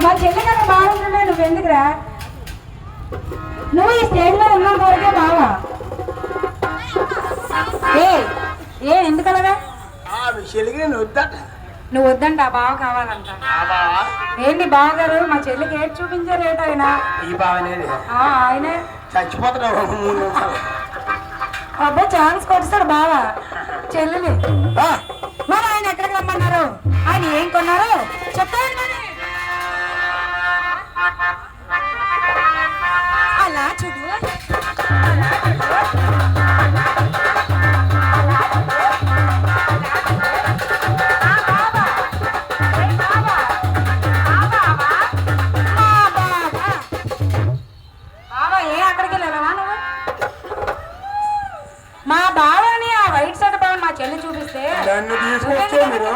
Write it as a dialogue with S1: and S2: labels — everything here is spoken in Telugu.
S1: మా చెల్లి కదా బాగుంటుండే నువ్వు ఎందుకురా? నువ్వు ఈ స్టేజ్ మీద ఉన్న వరకే బావా. ఏ ఎందుకలగా? నువ్వు వద్దంట బావ కావాలంట. ఏంటి బావగారు మా చెల్లికి ఏడు చూపించారు ఏట ఆయన? ఆయనే
S2: చచ్చిపోతున్నావు.
S1: అబ్బాయి ఛాన్స్ కొట్టిస్తాడు బావా చెల్లిని. మరి ఆయన ఎక్కడికి రమ్మన్నారు? ఆయన ఏం కొన్నారు చెప్తాను. మరి అలా చూడు మా బావని ఆ వైట్ షర్ట్ బావ మా చెల్లి చూపిస్తే
S2: నన్ను తీసుకొచ్చే మీరు